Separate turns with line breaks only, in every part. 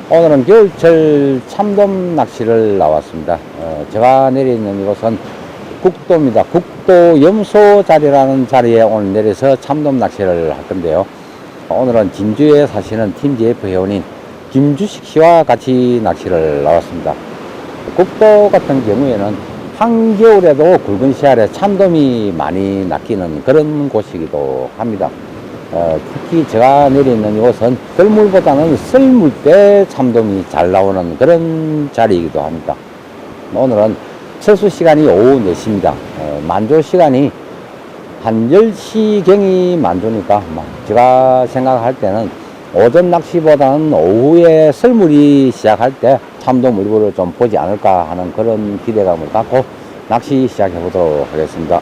오늘은 겨울철 참돔 낚시를 나왔습니다. 제가 내려있는 이곳은 국도입니다. 국도 염소자리라는 자리에 오늘 내려서 참돔 낚시를 할 건데요. 오늘은 진주에 사시는 팀 GF 회원인 김주식 씨와 같이 낚시를 나왔습니다. 국도 같은 경우에는 한겨울에도 굵은 씨알에 참돔이 많이 낚이는 그런 곳이기도 합니다. 특히 제가 내려있는 이곳은 들물보다는 썰물 때 참돔이 잘 나오는 그런 자리이기도 합니다. 오늘은 철수 시간이 오후 4시입니다. 만조 시간이 한 10시경이 만조니까 제가 생각할 때는 오전 낚시보다는 오후에 썰물이 시작할 때 참돔 일부를 좀 보지 않을까 하는 그런 기대감을 갖고 낚시 시작해 보도록 하겠습니다.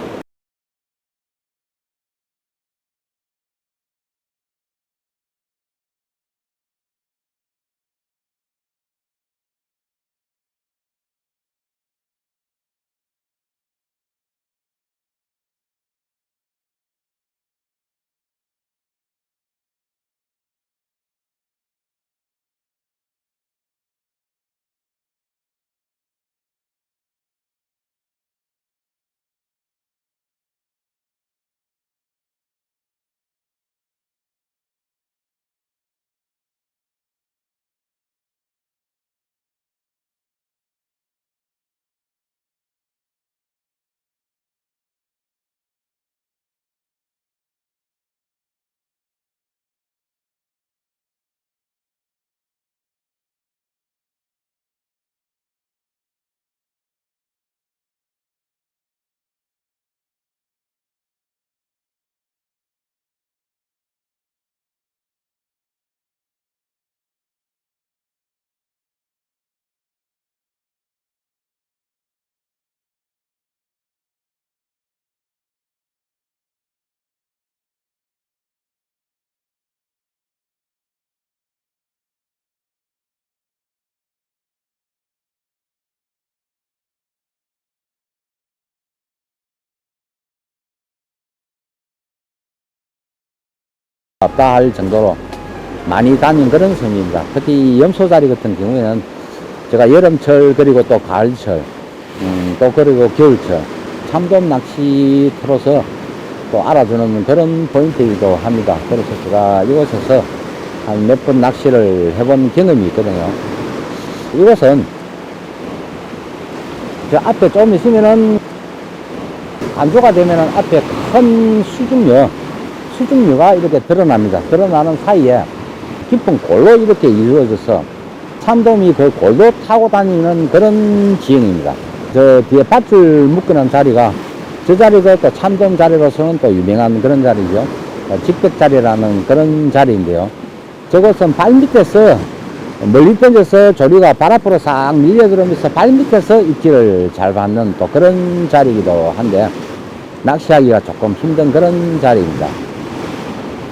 없다 할 정도로 많이 다닌 그런 섬입니다. 특히 염소자리 같은 경우에는 제가 여름철 그리고 또 가을철 또 그리고 겨울철 참돔 낚시터로서 또 알아주는 그런 포인트이기도 합니다. 그래서 제가 이곳에서 한 몇 번 낚시를 해본 경험이 있거든요. 이곳은 저 앞에 좀 있으면은 안조가 되면은 앞에 큰 수중류가 이렇게 드러납니다. 드러나는 사이에 깊은 골로 이렇게 이루어져서 참돔이 그 골도 타고 다니는 그런 지형입니다. 저 뒤에 밧줄 묶어놓은 자리가 저 자리가 또 참돔 자리로서는 또 유명한 그런 자리죠. 직벽자리라는 그런 자리인데요. 저곳은 발밑에서 멀리 던져서 조리가 발 앞으로 싹 밀려 들어오면서 발밑에서 입질을 잘 받는 또 그런 자리이기도 한데 낚시하기가 조금 힘든 그런 자리입니다.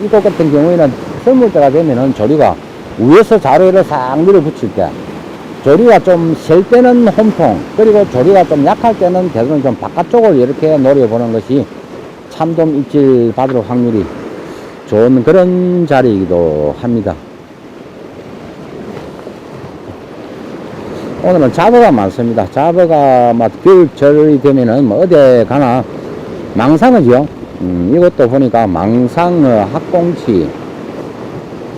이곳 같은 경우에는 썰물때가 되면은 조리가 위에서 자루를 싹 밀어붙일 때 조리가 좀 셀 때는 홈통 그리고 조리가 좀 약할 때는 대부분 좀 바깥쪽을 이렇게 노려보는 것이 참돔 입질 받을 확률이 좋은 그런 자리이기도 합니다. 오늘은 잡어가 많습니다. 잡어가 겨울철이 되면은 어디 가나 망상어죠. 이것도 보니까 망상어, 학꽁치,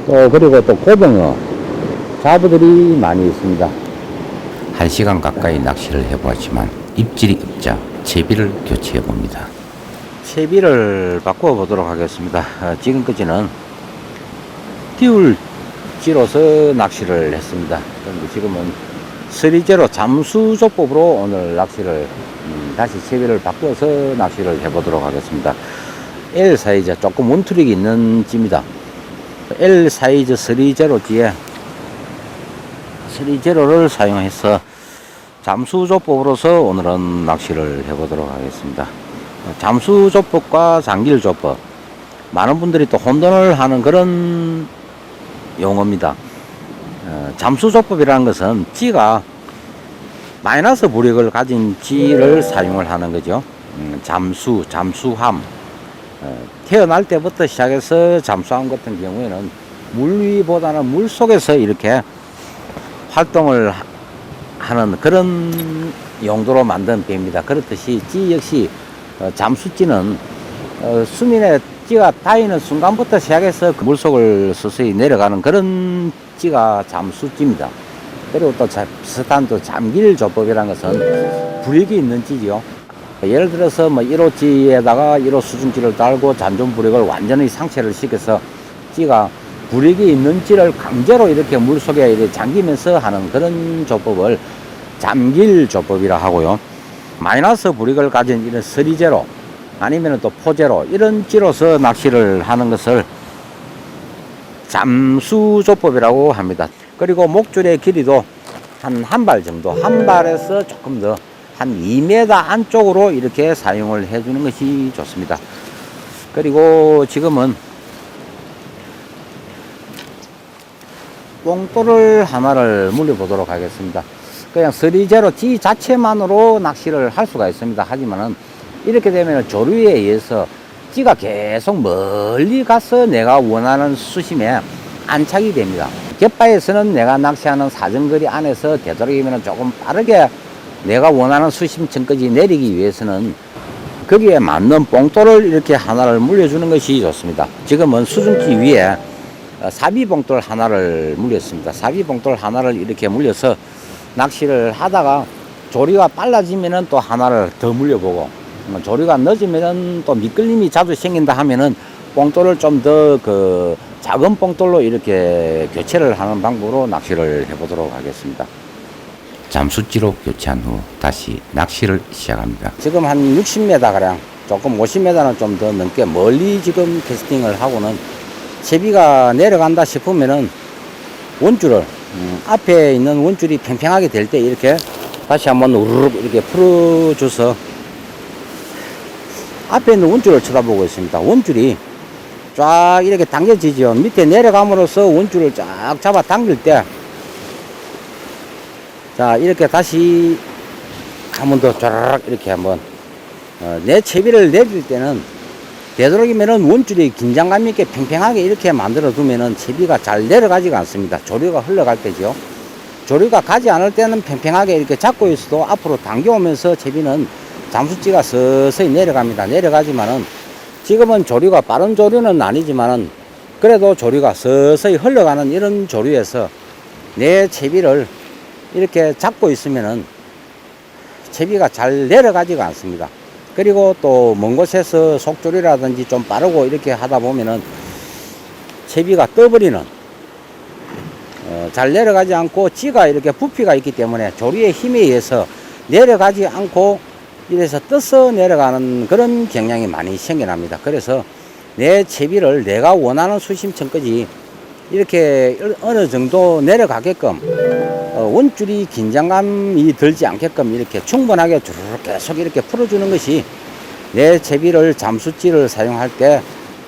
또 그리고 또 고등어, 잡어들이 많이 있습니다.
1시간 가까이 낚시를 해보았지만 입질이 없자 채비를 교체해 봅니다.
채비를 바꿔 보도록 하겠습니다. 지금까지는 띄울지로서 낚시를 했습니다. 그런데 지금은 서리제로 잠수조법으로 오늘 낚시를 다시 채비를 바꿔서 낚시를 해보도록 하겠습니다. L 사이즈 조금 원투력이 있는 찌입니다. L 사이즈 서리제로지에 서리제로를 사용해서 잠수조법으로서 오늘은 낚시를 해보도록 하겠습니다. 잠수조법과 장길조법 많은 분들이 또 혼돈을 하는 그런 용어입니다. 잠수조법이라는 것은 찌가 마이너스 부력을 가진 찌를 사용을 하는 거죠. 잠수함. 태어날 때부터 시작해서 잠수함 같은 경우에는 물 위보다는 물 속에서 이렇게 활동을 하는 그런 용도로 만든 배입니다. 그렇듯이 찌 역시 잠수찌는 수면에 찌가 닿이는 순간부터 시작해서 그 물속을 서서히 내려가는 그런 찌가 잠수찌입니다. 그리고 또 비슷한 또 잠길 조법이라는 것은 불익이 있는 찌지요. 예를 들어서 뭐 1호 찌에다가 1호 수중찌를 달고 잔존 불익을 완전히 상체를 시켜서 찌가 불익이 있는 찌를 강제로 이렇게 물속에 이렇게 잠기면서 하는 그런 조법을 잠길 조법이라 하고요. 마이너스 불익을 가진 이런 서리제로 아니면 또 포제로 이런 찌로서 낚시를 하는 것을 잠수조법이라고 합니다. 그리고 목줄의 길이도 한 발 정도, 한 발에서 조금 더 한 2m 안쪽으로 이렇게 사용을 해주는 것이 좋습니다. 그리고 지금은 뽕돌을 하나를 물려보도록 하겠습니다. 그냥 서리제로 찌 자체만으로 낚시를 할 수가 있습니다. 하지만은 이렇게 되면 조류에 의해서 찌가 계속 멀리 가서 내가 원하는 수심에 안착이 됩니다. 갯바에서는 내가 낚시하는 사정거리 안에서 되도록이면 조금 빠르게 내가 원하는 수심층까지 내리기 위해서는 거기에 맞는 뽕돌을 이렇게 하나를 물려주는 것이 좋습니다. 지금은 수중기 위에 사비봉돌 하나를 물렸습니다. 사비봉돌 하나를 이렇게 물려서 낚시를 하다가 조류가 빨라지면은 또 하나를 더 물려보고, 조류가 늦으면은 또 미끌림이 자주 생긴다 하면은 뽕돌을 좀 더 그 작은 뽕돌로 이렇게 교체를 하는 방법으로 낚시를 해보도록 하겠습니다.
잠수찌로 교체한 후 다시 낚시를 시작합니다.
지금 한 60m 가량, 조금 50m는 좀 더 넘게 멀리 지금 캐스팅을 하고는 채비가 내려간다 싶으면은 원줄을 앞에 있는 원줄이 팽팽하게 될 때 이렇게 다시 한번 우르륵 이렇게 풀어줘서 앞에 있는 원줄을 쳐다보고 있습니다. 원줄이 쫙 이렇게 당겨지죠. 밑에 내려감으로써 원줄을 쫙 잡아 당길 때, 자, 이렇게 다시 한 번 더 쫙 이렇게 한번 내 채비를 내릴 때는 되도록이면은 원줄이 긴장감 있게 팽팽하게 이렇게 만들어 두면은 채비가 잘 내려가지가 않습니다. 조류가 흘러갈 때죠. 조류가 가지 않을 때는 팽팽하게 이렇게 잡고 있어도 앞으로 당겨오면서 채비는 잠수찌가 서서히 내려갑니다. 내려가지만은 지금은 조류가 빠른 조류는 아니지만은 그래도 조류가 서서히 흘러가는 이런 조류에서 내 채비를 이렇게 잡고 있으면은 채비가 잘 내려가지가 않습니다. 그리고 또 먼 곳에서 속조리라든지 좀 빠르고 이렇게 하다 보면은 채비가 떠버리는, 잘 내려가지 않고 찌가 이렇게 부피가 있기 때문에 조류의 힘에 의해서 내려가지 않고 이래서 떠서 내려가는 그런 경향이 많이 생겨납니다. 그래서 내 채비를 내가 원하는 수심층까지 이렇게 어느 정도 내려가게끔 원줄이 긴장감이 들지 않게끔 이렇게 충분하게 주르륵 계속 이렇게 풀어주는 것이 내 채비를 잠수찌를 사용할 때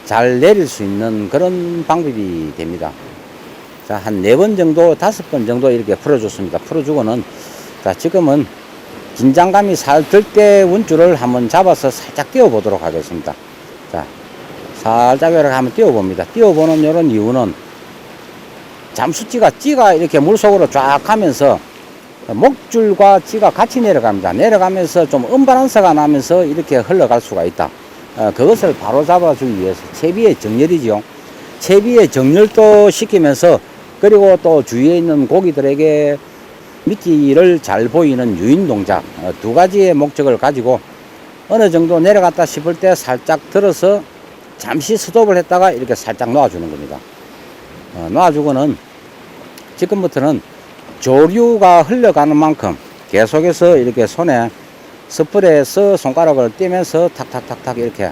잘 내릴 수 있는 그런 방법이 됩니다. 자, 한 4번 정도, 5번 정도 이렇게 풀어줬습니다. 풀어주고는, 자, 지금은 긴장감이 살 들 때 원줄을 한번 잡아서 살짝 띄워 보도록 하겠습니다. 자, 살짝 이렇게 한번 띄워 봅니다. 띄워 보는 이런 이유는 잠수찌가 찌가 이렇게 물속으로 쫙 가면서 목줄과 찌가 같이 내려갑니다. 내려가면서 좀 언밸런스가 나면서 이렇게 흘러갈 수가 있다. 그것을 바로 잡아주기 위해서 채비의 정렬이죠. 채비의 정렬도 시키면서, 그리고 또 주위에 있는 고기들에게 미끼를 잘 보이는 유인 동작, 두 가지의 목적을 가지고 어느 정도 내려갔다 싶을 때 살짝 들어서 잠시 스톱을 했다가 이렇게 살짝 놓아주는 겁니다. 놓아주고는 지금부터는 조류가 흘러가는 만큼 계속해서 이렇게 손에 스프레이에서 손가락을 떼면서 탁탁탁탁 이렇게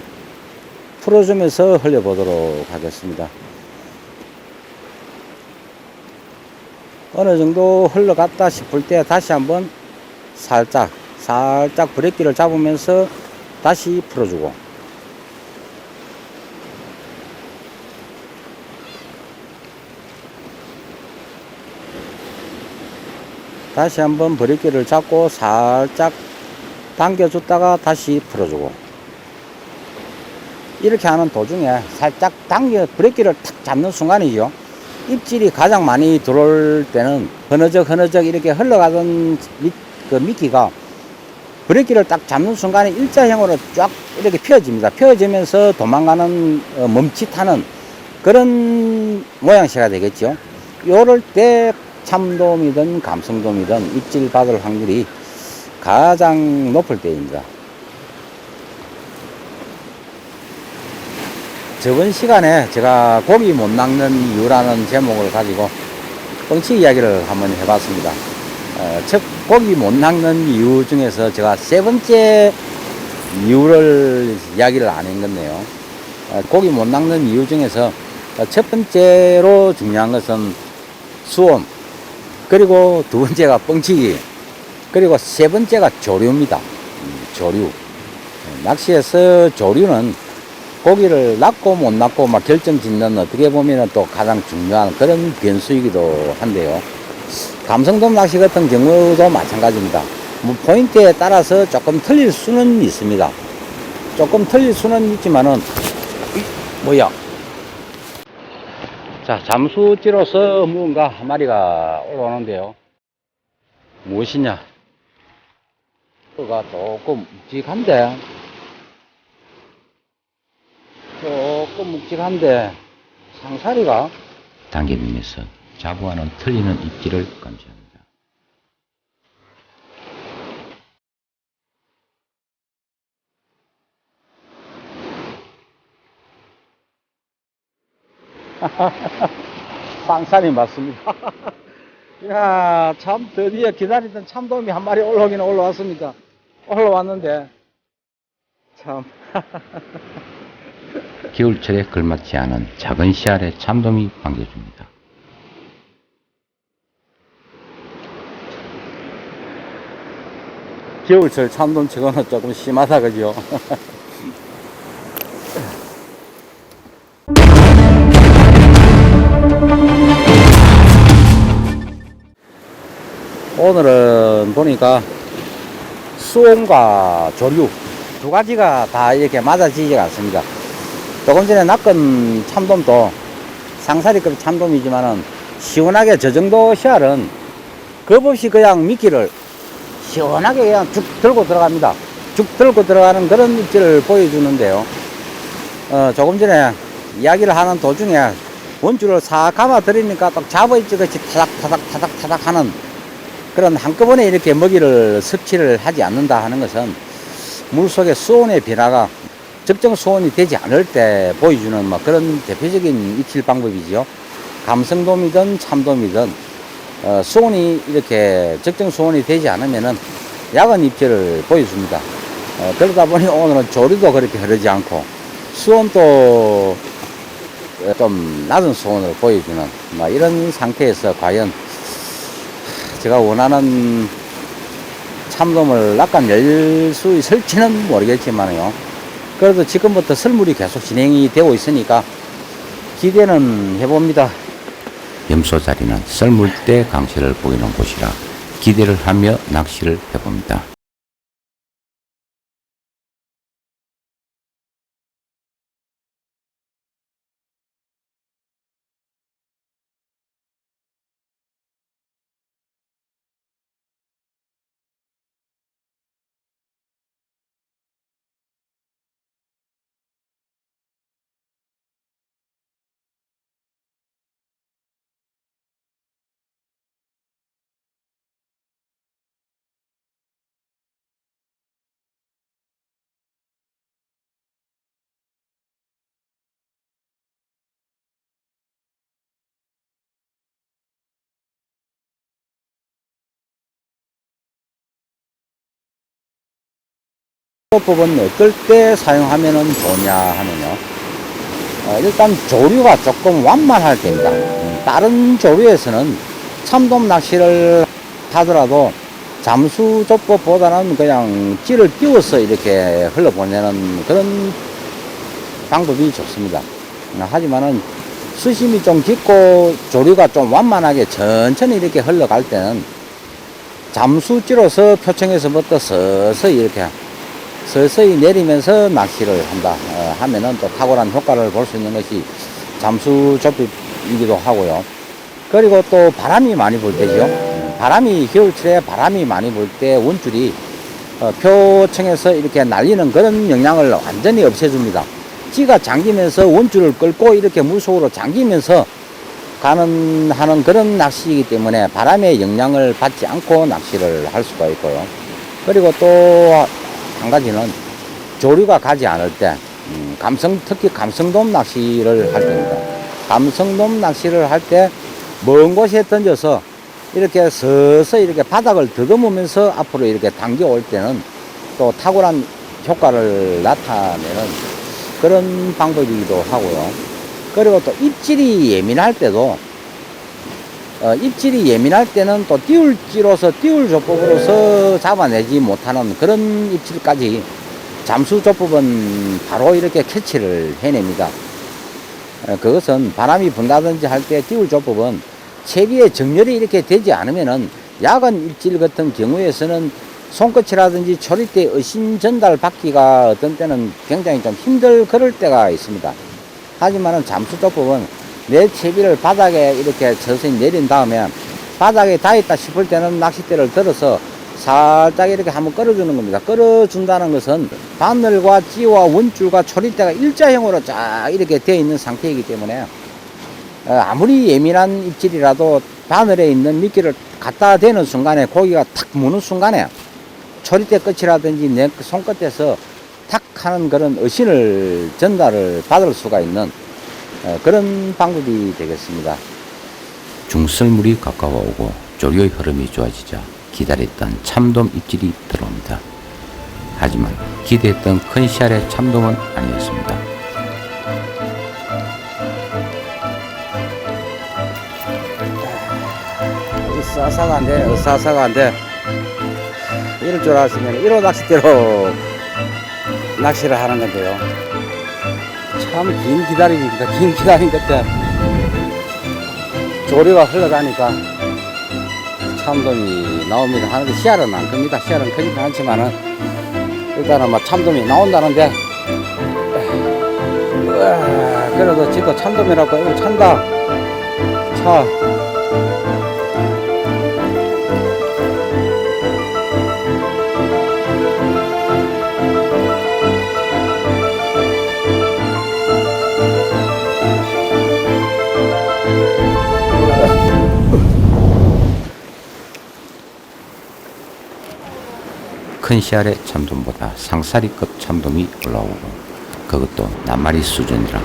풀어주면서 흘려보도록 하겠습니다. 어느 정도 흘러갔다 싶을 때 다시 한번 살짝 브레이크를 잡으면서 다시 풀어주고, 다시 한번 브레이크를 잡고 살짝 당겨줬다가 다시 풀어주고, 이렇게 하는 도중에 살짝 브레이크를 탁 잡는 순간이죠. 입질이 가장 많이 들어올 때는 흐느적 이렇게 흘러가던 그 미끼가 브레이크를 딱 잡는 순간에 일자형으로 쫙 이렇게 펴집니다. 펴지면서 도망가는 멈칫하는 그런 모양새가 되겠죠. 요럴 때 참돔이든 감성돔이든 입질 받을 확률이 가장 높을 때입니다. 저번 시간에 제가 고기 못 낚는 이유라는 제목을 가지고 뻥치 이야기를 한번 해봤습니다. 첫 고기 못 낚는 이유 중에서 제가 세 번째 이유를 이야기를 안 한 건데요. 고기 못 낚는 이유 중에서 첫 번째로 중요한 것은 수온, 그리고 두 번째가 뻥치기, 그리고 세 번째가 조류입니다. 조류. 낚시에서 조류는 고기를 낚고 못 낚고 막 결정 짓는 어떻게 보면 또 가장 중요한 그런 변수이기도 한데요. 감성돔 낚시 같은 경우도 마찬가지입니다. 뭐 포인트에 따라서 조금 틀릴 수는 있습니다. 조금 틀릴 수는 있지만은, 뭐야. 자, 잠수찌로서 무언가 한 마리가 올라오는데요. 무엇이냐? 가 조금 묵직한데, 상사리가
당겨미면서 자부하는 틀리는 입질을 감지합니다.
상산이 맞습니다. 야, 참 드디어 기다리던 참돔이 한 마리 올라오긴 올라왔습니까? 올라왔는데 참
겨울철에 걸맞지 않은 작은 씨알의 참돔이 반겨줍니다.
겨울철 참돔 치고는 조금 심하다 그죠? 오늘은 보니까 수온과 조류 두 가지가 다 이렇게 맞아지지 않습니다. 조금 전에 낚은 참돔도 상사리급 참돔이지만은 시원하게 저 정도 씨알은 겁없이 그냥 미끼를 시원하게 그냥 쭉 들고 들어갑니다. 쭉 들고 들어가는 그런 입질을 보여주는데요. 조금 전에 이야기를 하는 도중에 원줄을 싹 감아 들이니까 딱 잡아있지같이 타닥타닥 하는 그런 한꺼번에 이렇게 먹이를 섭취를 하지 않는다 하는 것은 물속의 수온의 변화가 적정 수온이 되지 않을 때 보여주는 뭐 그런 대표적인 입질 방법이죠. 감성돔이든 참돔이든 수온이 이렇게 적정 수온이 되지 않으면은 약은 입질을 보여줍니다. 그러다 보니 오늘은 조류도 그렇게 흐르지 않고 수온도 좀 낮은 수온을 보여주는 뭐 이런 상태에서 과연 제가 원하는 참돔을 낚아낼 수 있을지는 모르겠지만요. 그래도 지금부터 설물이 계속 진행이 되고 있으니까 기대는 해봅니다.
염소 자리는 썰물대 강시를 보이는 곳이라 기대를 하며 낚시를 해봅니다.
법은 어떨 때 사용하면 좋냐 하면요. 일단 조류가 조금 완만할 때입니다. 다른 조류에서는 참돔 낚시를 하더라도 잠수조법보다는 그냥 찌를 띄워서 이렇게 흘러보내는 그런 방법이 좋습니다. 하지만은 수심이 좀 깊고 조류가 좀 완만하게 천천히 이렇게 흘러갈 때는 잠수찌로서 표층에서부터 서서히 내리면서 낚시를 한다 하면은 또 탁월한 효과를 볼 수 있는 것이 잠수조법이기도 하고요. 그리고 또 바람이 많이 불 때죠. 바람이 겨울철에 바람이 많이 불 때 원줄이 표층에서 이렇게 날리는 그런 영향을 완전히 없애줍니다. 찌가 잠기면서 원줄을 끌고 이렇게 물속으로 잠기면서 하는 그런 낚시이기 때문에 바람의 영향을 받지 않고 낚시를 할 수가 있고요. 그리고 또 한 가지는 조류가 가지 않을 때, 특히 감성돔 낚시를 할 때입니다. 감성돔 낚시를 할 때 먼 곳에 던져서 이렇게 서서히 이렇게 바닥을 더듬으면서 앞으로 이렇게 당겨올 때는 또 탁월한 효과를 나타내는 그런 방법이기도 하고요. 그리고 또 입질이 예민할 때도 입질이 예민할 때는 또 띄울지로서 띄울조법으로서 잡아내지 못하는 그런 입질까지 잠수조법은 바로 이렇게 캐치를 해냅니다. 그것은 바람이 분다든지 할 때 띄울조법은 채비에 정렬이 이렇게 되지 않으면은 야간 입질 같은 경우에서는 손끝이라든지 초리대 어신 전달 받기가 어떤 때는 굉장히 좀 그럴 때가 있습니다. 하지만은 잠수조법은 내 채비를 바닥에 이렇게 서서히 내린 다음에 바닥에 닿았다 싶을 때는 낚싯대를 들어서 살짝 이렇게 한번 끌어주는 겁니다. 끌어준다는 것은 바늘과 찌와 원줄과 초리대가 일자형으로 쫙 이렇게 되어 있는 상태이기 때문에 아무리 예민한 입질이라도 바늘에 있는 미끼를 갖다 대는 순간에 고기가 탁 무는 순간에 초리대 끝이라든지 내 손끝에서 탁 하는 그런 어신을 전달을 받을 수가 있는 그런 방법이 되겠습니다.
중설물이 가까워오고 조류의 흐름이 좋아지자 기다렸던 참돔 입질이 들어옵니다. 하지만 기대했던 큰 씨알의 참돔은 아니었습니다.
으싸싸한데 이럴 줄 알았으면 1호 낚싯대로 낚시를 하는 건데요. 참 긴 기다림입니다. 긴 기다림 끝에 조류가 흘러가니까 참돔이 나옵니다. 하는데 씨알은 안 큽니다. 씨알은 크지는 않지만은 일단은 뭐 참돔이 나온다는데 그래도 지도 참돔이라고 이거 찬다. 차.
큰 씨알의 참돔보다 상사리급 참돔이 올라오고 그것도 낱마리 수준이라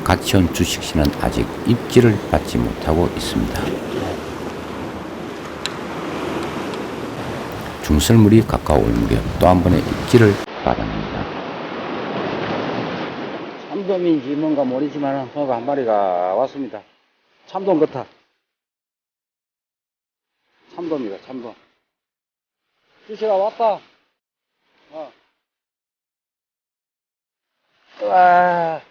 같이 온 주식씨는 아직 입질을 받지 못하고 있습니다. 중설물이 가까워올 무렵 또 한 번의 입질을 받아냅니다.
참돔인지 뭔가 모르지만 한 마리가 왔습니다. 참돔 같아. 참돔이다, 참돔. 주시가 왔다. 와.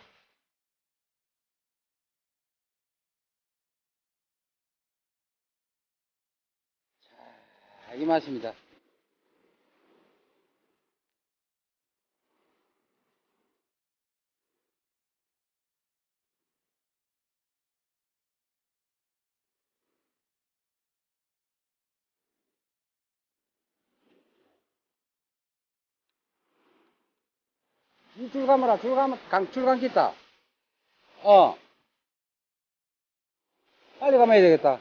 자, 이 맛입니다. 이 줄 가마라, 줄감 있다. 빨리 가면 되겠다.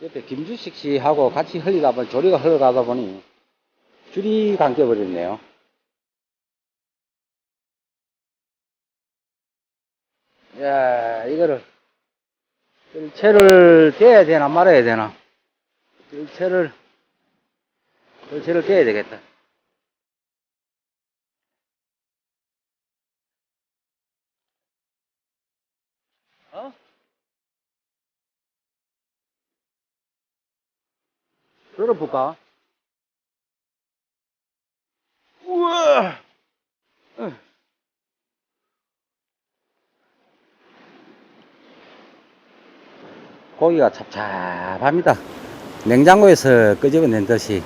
옆에 김주식 씨하고 같이 흘리다 보니, 조리가 흘러가다 보니, 줄이 감겨버렸네요. 야, 이거를, 채를 떼야 되나 말아야 되나? 채를 떼야 되겠다. 들어볼까? 우와! 고기가 찹찹합니다. 냉장고에서 끄집어낸 듯이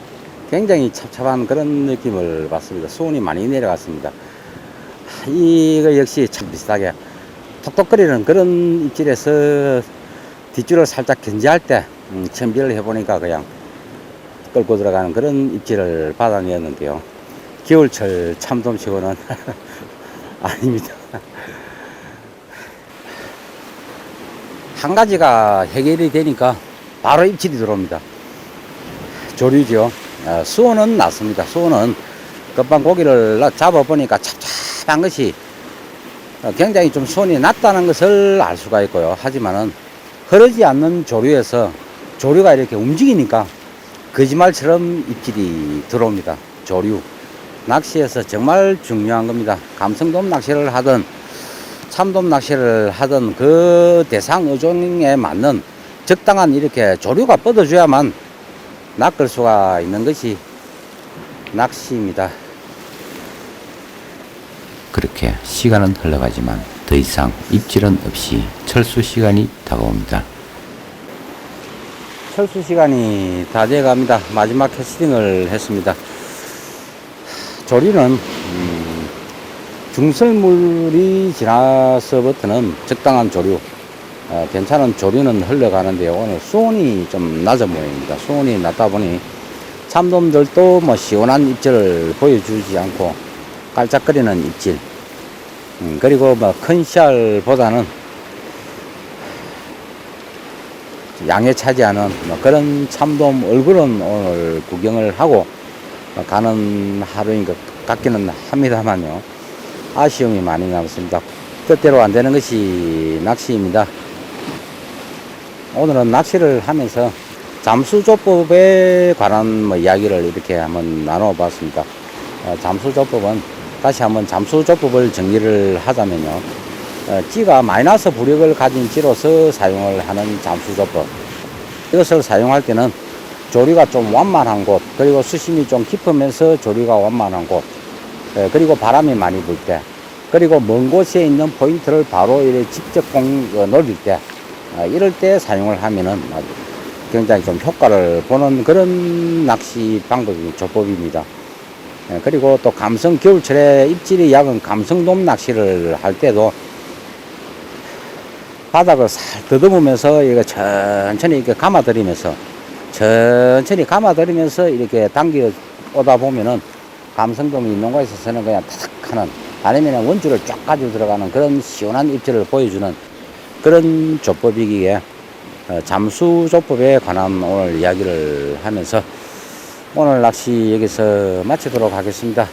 굉장히 찹찹한 그런 느낌을 받습니다. 수온이 많이 내려갔습니다. 이거 역시 참 비슷하게 톡톡거리는 그런 입질에서 뒷줄을 살짝 견제할 때 챔비를 해보니까 그냥 끌고 들어가는 그런 입질을 받아내었는데요. 겨울철 참돔치고는 아닙니다. 한 가지가 해결이 되니까 바로 입질이 들어옵니다. 조류죠. 수온은 낮습니다. 수온은 금방 고기를 잡아보니까 찹찹한 것이 굉장히 좀 수온이 낮다는 것을 알 수가 있고요. 하지만은 흐르지 않는 조류에서 조류가 이렇게 움직이니까 거짓말처럼 입질이 들어옵니다. 조류. 낚시에서 정말 중요한 겁니다. 감성돔 낚시를 하든 참돔 낚시를 하든 그 대상 어종에 맞는 적당한 이렇게 조류가 뻗어줘야만 낚을 수가 있는 것이 낚시입니다.
그렇게 시간은 흘러가지만 더 이상 입질은 없이 철수 시간이 다가옵니다.
철수 시간이 다 돼갑니다. 마지막 캐스팅을 했습니다. 조류는 중설물이 지나서부터는 적당한 조류, 괜찮은 조류는 흘러가는데요. 오늘 수온이 좀 낮은 모양입니다. 수온이 낮다 보니 참돔들도 뭐 시원한 입질을 보여주지 않고 깔짝거리는 입질, 그리고 뭐 큰 씨알보다는 양에 차지하는 뭐 그런 참돔 얼굴은 오늘 구경을 하고 가는 하루인 것 같기는 합니다만요. 아쉬움이 많이 남습니다. 뜻대로 안 되는 것이 낚시입니다. 오늘은 낚시를 하면서 잠수조법에 관한 뭐 이야기를 이렇게 한번 나눠봤습니다. 잠수조법은 다시 한번 잠수조법을 정리를 하자면요. 찌가 마이너스 부력을 가진 찌로서 사용을 하는 잠수조법. 이것을 사용할 때는 조류가 좀 완만한 곳, 그리고 수심이 좀 깊으면서 조류가 완만한 곳, 그리고 바람이 많이 불 때, 그리고 먼 곳에 있는 포인트를 바로 이렇게 직접 노릴 때, 이럴 때 사용을 하면은 굉장히 좀 효과를 보는 그런 낚시 방법이 조법입니다. 그리고 또 감성 겨울철에 입질이 약은 감성돔 낚시를 할 때도 바닥을 살 더듬으면서 이거 천천히 이렇게 감아들이면서 이렇게 당겨 오다 보면은 감성돔이 있는 곳에 있어서는 그냥 타닥 하는, 아니면 원줄을 쫙 가지고 들어가는 그런 시원한 입질을 보여주는 그런 조법이기에 잠수조법에 관한 오늘 이야기를 하면서 오늘 낚시 여기서 마치도록 하겠습니다.